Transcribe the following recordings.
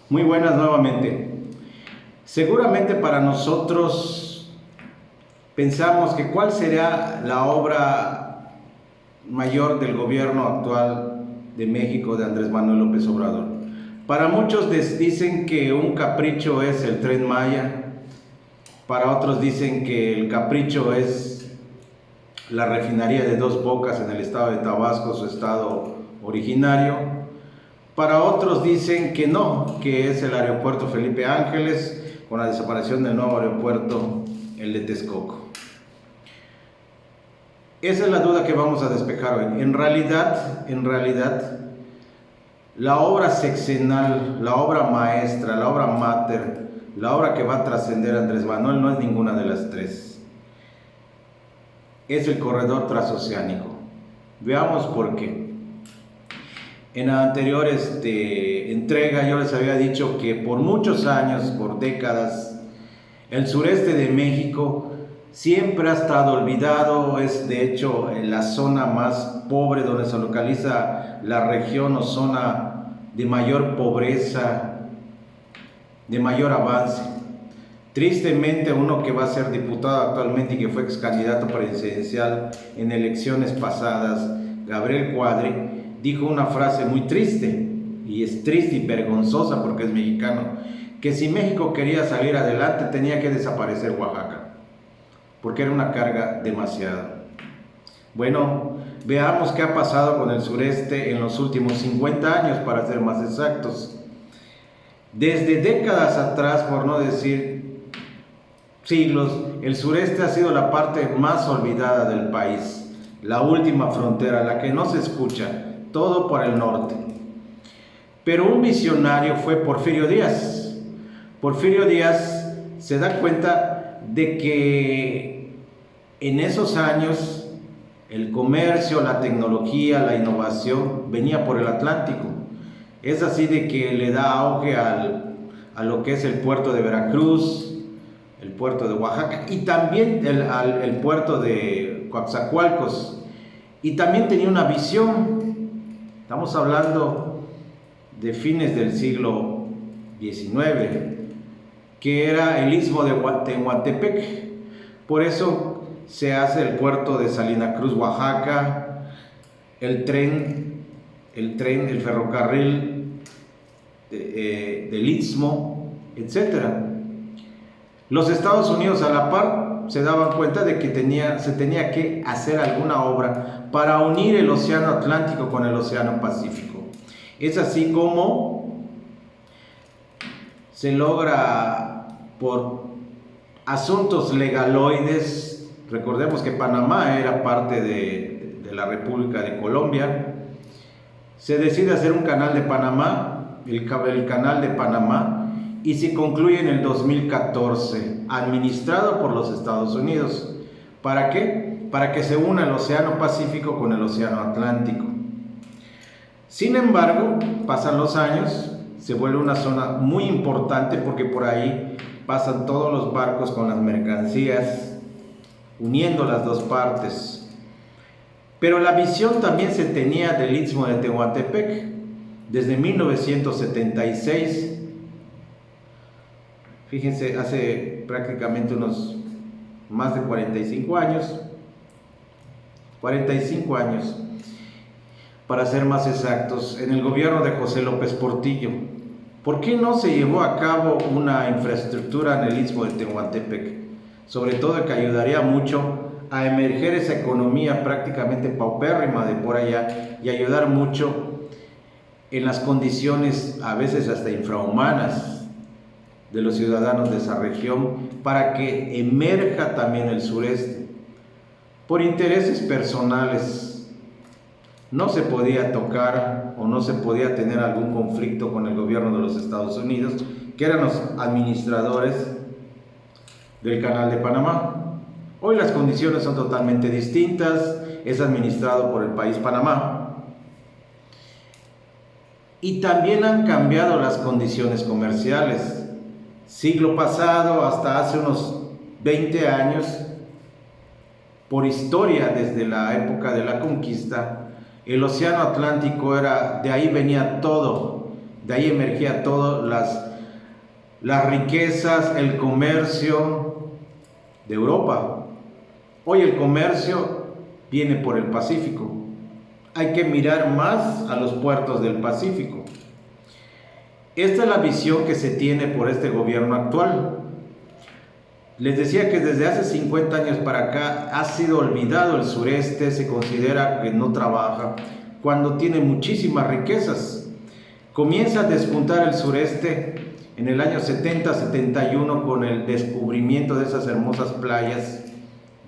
Muy buenas nuevamente. Seguramente para nosotros pensamos que cuál será la obra mayor del gobierno actual de México de Andrés Manuel López Obrador. Para muchos dicen que un capricho es el Tren Maya, para otros dicen que el capricho es la refinería de Dos Bocas en el estado de Tabasco, su estado originario. Para otros dicen que no, que es el aeropuerto Felipe Ángeles, con la desaparición del nuevo aeropuerto, el de Texcoco. Esa es la duda que vamos a despejar hoy. En realidad, la obra sexenal, la obra maestra, la obra mater, la obra que va a trascender a Andrés Manuel no es ninguna de las tres. Es el corredor transoceánico. Veamos por qué. En la anterior entrega yo les había dicho que por muchos años, por décadas, el sureste de México siempre ha estado olvidado. Es de hecho la zona más pobre, donde se localiza la región o zona de mayor pobreza, de mayor avance. Tristemente, uno que va a ser diputado actualmente y que fue ex candidato presidencial en elecciones pasadas, Gabriel Cuadri, dijo una frase muy triste, y es triste y vergonzosa porque es mexicano, que si México quería salir adelante tenía que desaparecer Oaxaca, porque era una carga demasiada. Bueno, veamos qué ha pasado con el sureste en los últimos 50 años, para ser más exactos. Desde décadas atrás, por no decir siglos, el sureste ha sido la parte más olvidada del país, la última frontera, la que no se escucha, todo por el norte. Pero un visionario fue Porfirio Díaz. Porfirio Díaz se da cuenta de que en esos años el comercio, la tecnología, la innovación venía por el Atlántico. Es así de que le da auge a lo que es el puerto de Veracruz, el puerto de Oaxaca y también el puerto de Coatzacoalcos. Y también tenía una visión. Estamos hablando de fines del siglo XIX, que era el istmo de Tehuantepec. Por eso se hace el puerto de Salina Cruz, Oaxaca, el ferrocarril del istmo, etc. Los Estados Unidos, a la par, se daban cuenta de que se tenía que hacer alguna obra para unir el océano Atlántico con el océano Pacífico. Es así como se logra, por asuntos legaloides. Recordemos que Panamá era parte de la República de Colombia. Se decide hacer un canal de Panamá, el canal de Panamá, y se concluye en el 2014, administrado por los Estados Unidos. ¿Para qué? Para que se una el océano Pacífico con el océano Atlántico. Sin embargo, pasan los años, se vuelve una zona muy importante porque por ahí pasan todos los barcos con las mercancías, uniendo las dos partes. Pero la visión también se tenía del istmo de Tehuantepec desde 1976. Fíjense, hace prácticamente unos más de 45 años, para ser más exactos, en el gobierno de José López Portillo. ¿Por qué no se llevó a cabo una infraestructura en el istmo de Tehuantepec? Sobre todo que ayudaría mucho a emerger esa economía prácticamente paupérrima de por allá y ayudar mucho en las condiciones a veces hasta infrahumanas de los ciudadanos de esa región, para que emerja también el sureste. Por intereses personales no se podía tocar o no se podía tener algún conflicto con el gobierno de los Estados Unidos, que eran los administradores del Canal de Panamá. Hoy las condiciones son totalmente distintas, es administrado por el país Panamá. Y también han cambiado las condiciones comerciales. Siglo pasado, hasta hace unos 20 años, por historia, desde la época de la conquista, el océano Atlántico de ahí venía todo, De ahí emergía todas las riquezas, el comercio de Europa. Hoy el comercio viene por el Pacífico. Hay que mirar más a los puertos del Pacífico. Esta es la visión que se tiene por este gobierno actual. Les decía que desde hace 50 años para acá ha sido olvidado el sureste, se considera que no trabaja, cuando tiene muchísimas riquezas. Comienza a despuntar el sureste en el año 70-71 con el descubrimiento de esas hermosas playas,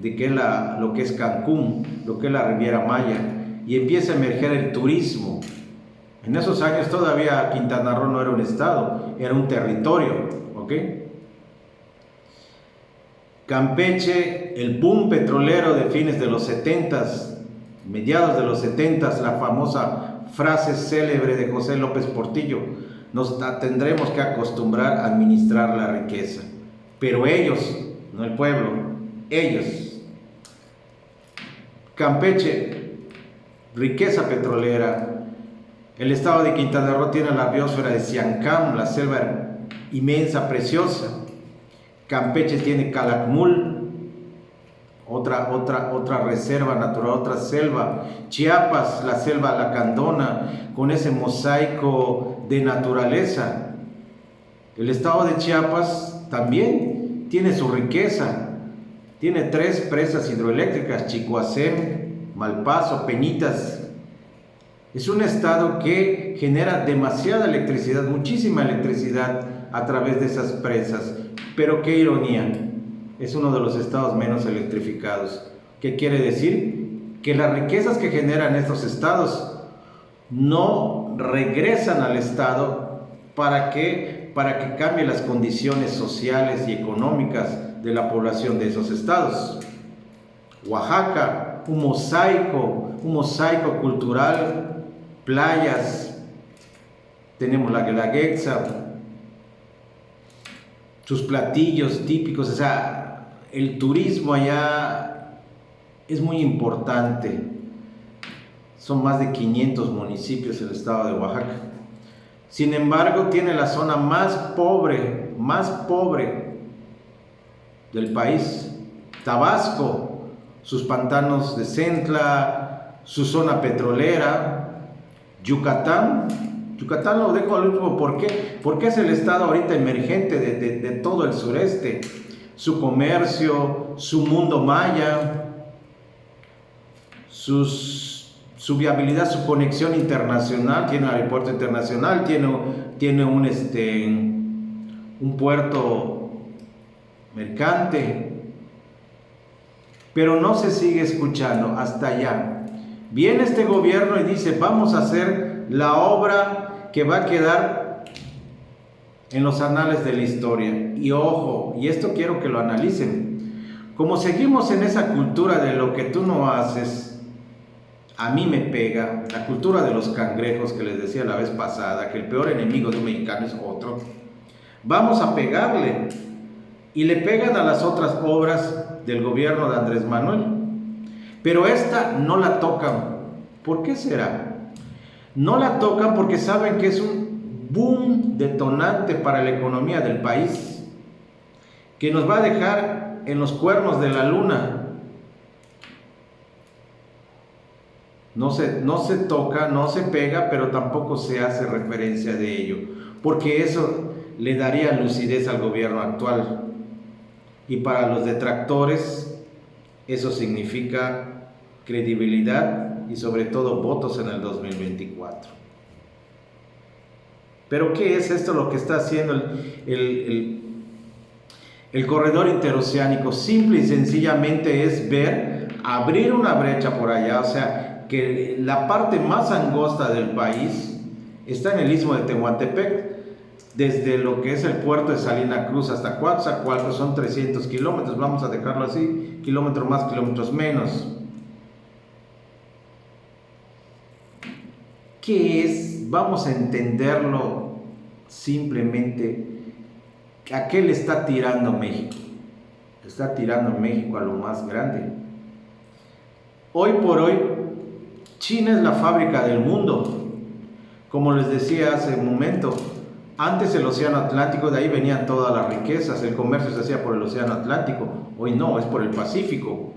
de que lo que es Cancún, lo que es la Riviera Maya, y empieza a emerger el turismo. En esos años todavía Quintana Roo no era un estado, era un territorio, ¿ok? Campeche, el boom petrolero de fines de los 70s, mediados de los 70s, la famosa frase célebre de José López Portillo: nos tendremos que acostumbrar a administrar la riqueza. Pero ellos, no el pueblo, ellos. Campeche, riqueza petrolera. El estado de Quintana Roo tiene la biosfera de Siancam, la selva inmensa, preciosa. Campeche tiene Calakmul, otra reserva natural, otra selva. Chiapas, la selva lacandona, con ese mosaico de naturaleza. El estado de Chiapas también tiene su riqueza. Tiene 3 presas hidroeléctricas: Chicoacén, Malpaso, Peñitas. Es un estado que genera demasiada electricidad, muchísima electricidad a través de esas presas. Pero qué ironía, es uno de los estados menos electrificados. ¿Qué quiere decir? Que las riquezas que generan estos estados no regresan al estado para que cambie las condiciones sociales y económicas de la población de esos estados. Oaxaca, un mosaico cultural, playas, tenemos la Guelaguetza, sus platillos típicos, o sea, el turismo allá es muy importante. Son más de 500 municipios el estado de Oaxaca. Sin embargo, tiene la zona más pobre del país. Tabasco, sus pantanos de Centla, su zona petrolera. Yucatán lo dejo al último. ¿Por qué? Porque es el estado ahorita emergente de todo el sureste. Su comercio, su mundo maya, su viabilidad, su conexión internacional. Tiene un aeropuerto internacional, tiene un puerto mercante. Pero no se sigue escuchando hasta allá. Viene este gobierno y dice: vamos a hacer la obra que va a quedar en los anales de la historia. Y ojo, y esto quiero que lo analicen. Como seguimos en esa cultura de lo que tú no haces, a mí me pega, la cultura de los cangrejos que les decía la vez pasada, que el peor enemigo de un mexicano es otro. Vamos a pegarle, y le pegan a las otras obras del gobierno de Andrés Manuel. Pero esta no la tocan. ¿Por qué será? No la tocan porque saben que es un boom detonante para la economía del país, que nos va a dejar en los cuernos de la luna. No se toca, no se pega, pero tampoco se hace referencia de ello, porque eso le daría lucidez al gobierno actual. Y para los detractores, eso significa credibilidad y sobre todo votos en el 2024. Pero ¿qué es esto lo que está haciendo el corredor interoceánico? Simple y sencillamente es abrir una brecha por allá, o sea, que la parte más angosta del país está en el istmo de Tehuantepec, desde lo que es el puerto de Salina Cruz hasta Coatzacoalcos, son 300 kilómetros, vamos a dejarlo así, kilómetros más, kilómetros menos. ¿Qué es? Vamos a entenderlo simplemente. ¿A qué le está tirando México? Está tirando México a lo más grande. Hoy por hoy, China es la fábrica del mundo. Como les decía hace un momento, antes el océano Atlántico, de ahí venían todas las riquezas, el comercio se hacía por el océano Atlántico, hoy no, es por el Pacífico.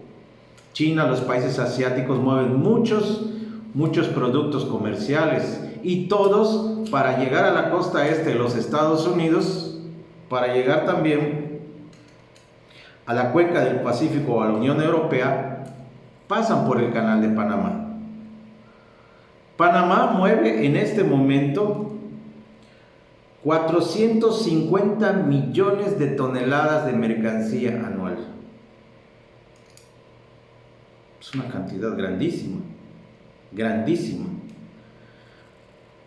China, los países asiáticos mueven muchos productos comerciales y todos para llegar a la costa este de los Estados Unidos, para llegar también a la cuenca del Pacífico o a la Unión Europea, pasan por el Canal de Panamá. Panamá mueve en este momento 450 millones de toneladas de mercancía anual. Es una cantidad grandísima, grandísima.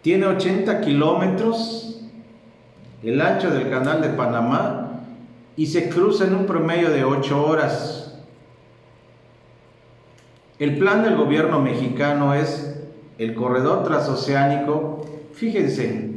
Tiene 80 kilómetros el ancho del Canal de Panamá y se cruza en un promedio de 8 horas. El plan del gobierno mexicano es el corredor transoceánico. Fíjense,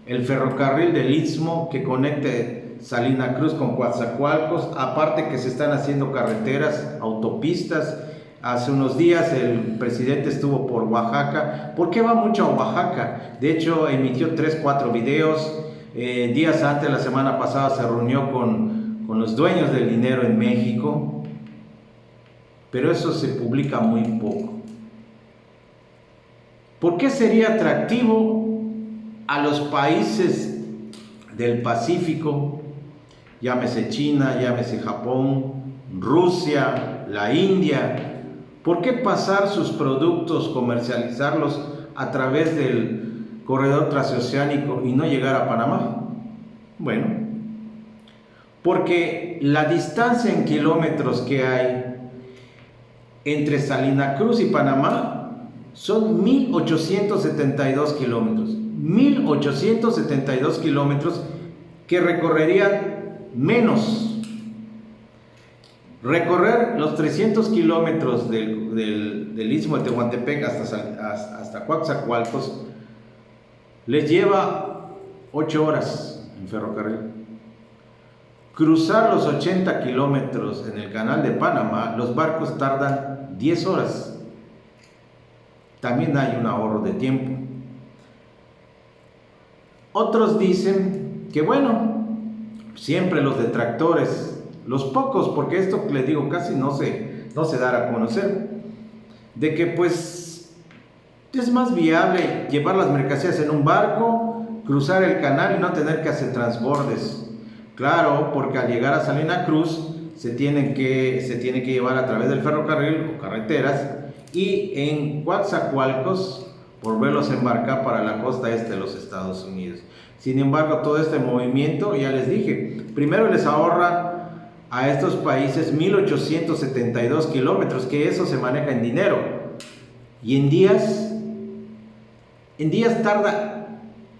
el ferrocarril del Istmo que conecte Salina Cruz con Coatzacoalcos, aparte que se están haciendo carreteras, autopistas. Hace unos días el presidente estuvo por Oaxaca. ¿Por qué va mucho a Oaxaca? De hecho, emitió 3-4 videos. Días antes, la semana pasada, se reunió con los dueños del dinero en México. Pero eso se publica muy poco. ¿Por qué sería atractivo a los países del Pacífico? Llámese China, llámese Japón, Rusia, la India. ¿Por qué pasar sus productos, comercializarlos a través del corredor transoceánico y no llegar a Panamá? Bueno, porque la distancia en kilómetros que hay entre Salina Cruz y Panamá son 1872 kilómetros. 1872 kilómetros que recorrerían menos. Recorrer los 300 kilómetros del Istmo de Tehuantepec hasta Coatzacoalcos les lleva 8 horas en ferrocarril. Cruzar los 80 kilómetros en el Canal de Panamá, los barcos tardan 10 horas. También hay un ahorro de tiempo. Otros dicen que bueno, siempre los detractores, los pocos, porque esto les digo casi no se dará a conocer, de que pues es más viable llevar las mercancías en un barco, cruzar el canal y no tener que hacer transbordes. Claro, porque al llegar a Salina Cruz se tiene que llevar a través del ferrocarril o carreteras, y en Coatzacoalcos volverlos a embarcar para la costa este de los Estados Unidos. Sin embargo, todo este movimiento, ya les dije, primero les ahorra a estos países 1872 kilómetros, que eso se maneja en dinero, y en días tarda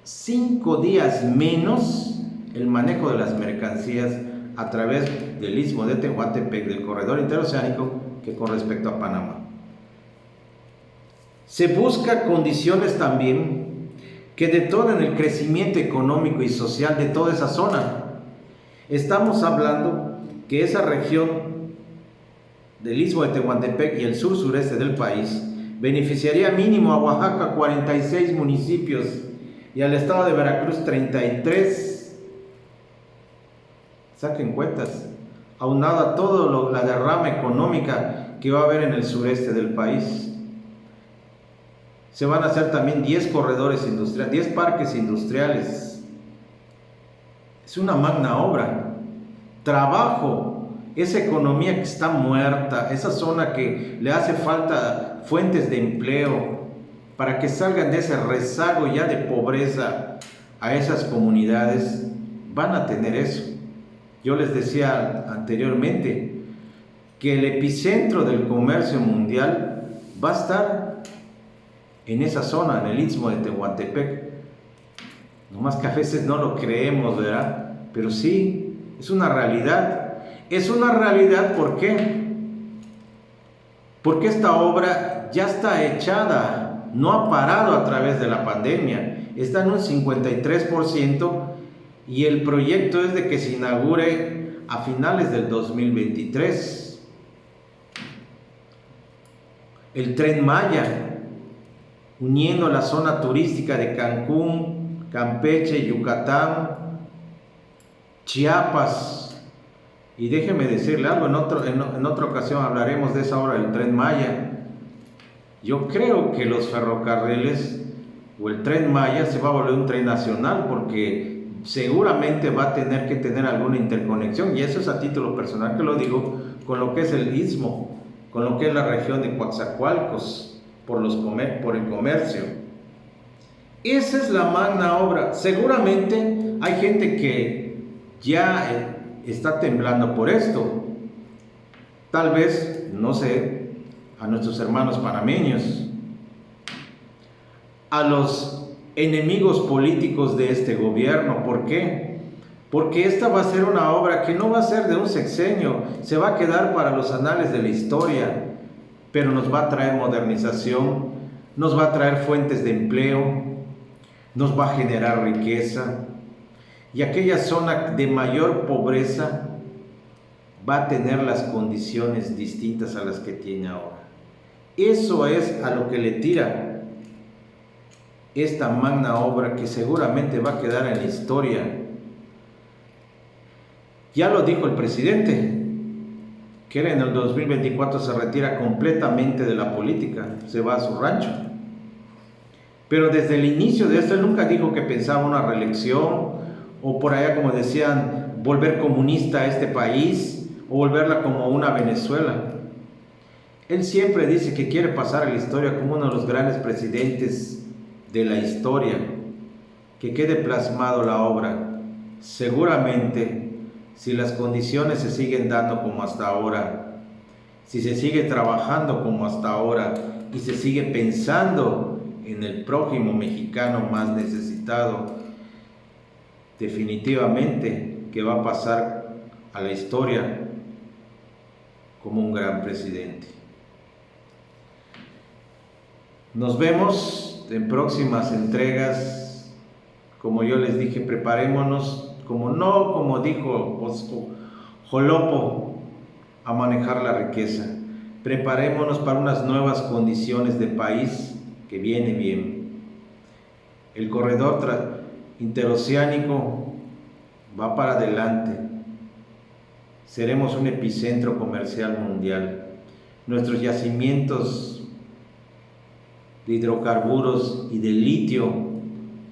5 días menos el manejo de las mercancías a través del Istmo de Tehuantepec, del corredor interoceánico, que con respecto a Panamá. Se busca condiciones también que detonen el crecimiento económico y social de toda esa zona. Estamos hablando que esa región del Istmo de Tehuantepec y el sur-sureste del país beneficiaría mínimo a Oaxaca 46 municipios y al estado de Veracruz 33. Saquen cuentas, aunado a todo la derrama económica que va a haber en el sureste del país. Se van a hacer también 10 corredores industriales, 10 parques industriales. Es una magna obra. Trabajo, esa economía que está muerta, esa zona que le hace falta fuentes de empleo para que salgan de ese rezago ya de pobreza a esas comunidades, van a tener eso. Yo les decía anteriormente que el epicentro del comercio mundial va a estar en esa zona, en el Istmo de Tehuantepec. No más que a veces no lo creemos, ¿verdad? Pero sí, es una realidad. Es una realidad, ¿por qué? Porque esta obra ya está echada, no ha parado a través de la pandemia. Está en un 53% y el proyecto es de que se inaugure a finales del 2023. El Tren Maya, uniendo la zona turística de Cancún, Campeche, Yucatán, Chiapas. Y déjeme decirle algo, en otra ocasión hablaremos de esa obra del Tren Maya. Yo creo que los ferrocarriles o el Tren Maya se va a volver un tren nacional, porque seguramente va a tener que tener alguna interconexión, y eso es a título personal que lo digo, con lo que es el Istmo, con lo que es la región de Coatzacoalcos, por el comercio. Esa es la magna obra. Seguramente hay gente que ya está temblando por esto. Tal vez, no sé, a nuestros hermanos panameños, a los enemigos políticos de este gobierno. ¿Por qué? Porque esta va a ser una obra que no va a ser de un sexenio, se va a quedar para los anales de la historia, pero nos va a traer modernización, nos va a traer fuentes de empleo, nos va a generar riqueza, y aquella zona de mayor pobreza va a tener las condiciones distintas a las que tiene ahora. Eso es a lo que le tira esta magna obra, que seguramente va a quedar en la historia. Ya lo dijo el presidente, que él en el 2024 se retira completamente de la política, se va a su rancho. Pero desde el inicio de esto, él nunca dijo que pensaba una reelección, o por allá, como decían, volver comunista a este país, o volverla como una Venezuela. Él siempre dice que quiere pasar a la historia como uno de los grandes presidentes de la historia, que quede plasmado la obra. Seguramente, si las condiciones se siguen dando como hasta ahora, si se sigue trabajando como hasta ahora y se sigue pensando en el prójimo mexicano más necesitado, definitivamente que va a pasar a la historia como un gran presidente. Nos vemos en próximas entregas. Como yo les dije, preparémonos, como dijo Jolopo, a manejar la riqueza. Preparémonos para unas nuevas condiciones de país que viene bien. El corredor interoceánico va para adelante. Seremos un epicentro comercial mundial. Nuestros yacimientos de hidrocarburos y de litio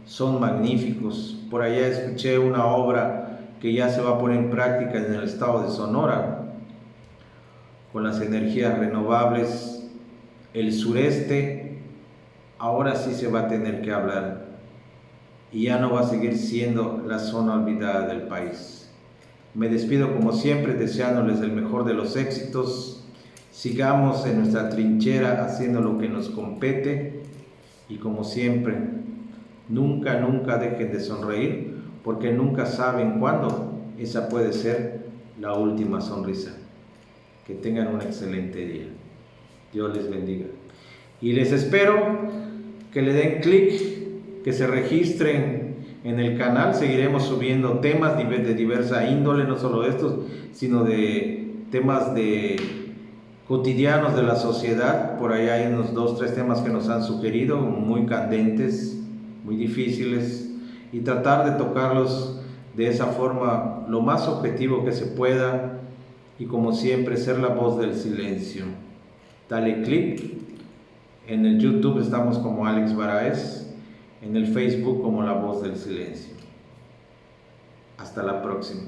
son magníficos. Por allá escuché una obra que ya se va a poner en práctica en el estado de Sonora con las energías renovables. El sureste ahora sí se va a tener que hablar, y ya no va a seguir siendo la zona olvidada del país. Me despido como siempre deseándoles el mejor de los éxitos. Sigamos en nuestra trinchera haciendo lo que nos compete, y como siempre, nunca dejen de sonreír, porque nunca saben cuándo esa puede ser la última sonrisa. Que tengan un excelente día. Dios les bendiga. Y les espero que le den clic, que se registren en el canal. Seguiremos subiendo temas de diversa índole, no solo estos, sino de temas cotidianos de la sociedad. Por ahí hay unos 2-3 temas que nos han sugerido, muy candentes, muy difíciles, y tratar de tocarlos de esa forma lo más objetivo que se pueda, y como siempre ser la voz del silencio. Dale click. En el YouTube estamos como Alex Baraez, en el Facebook como La Voz del Silencio. Hasta la próxima.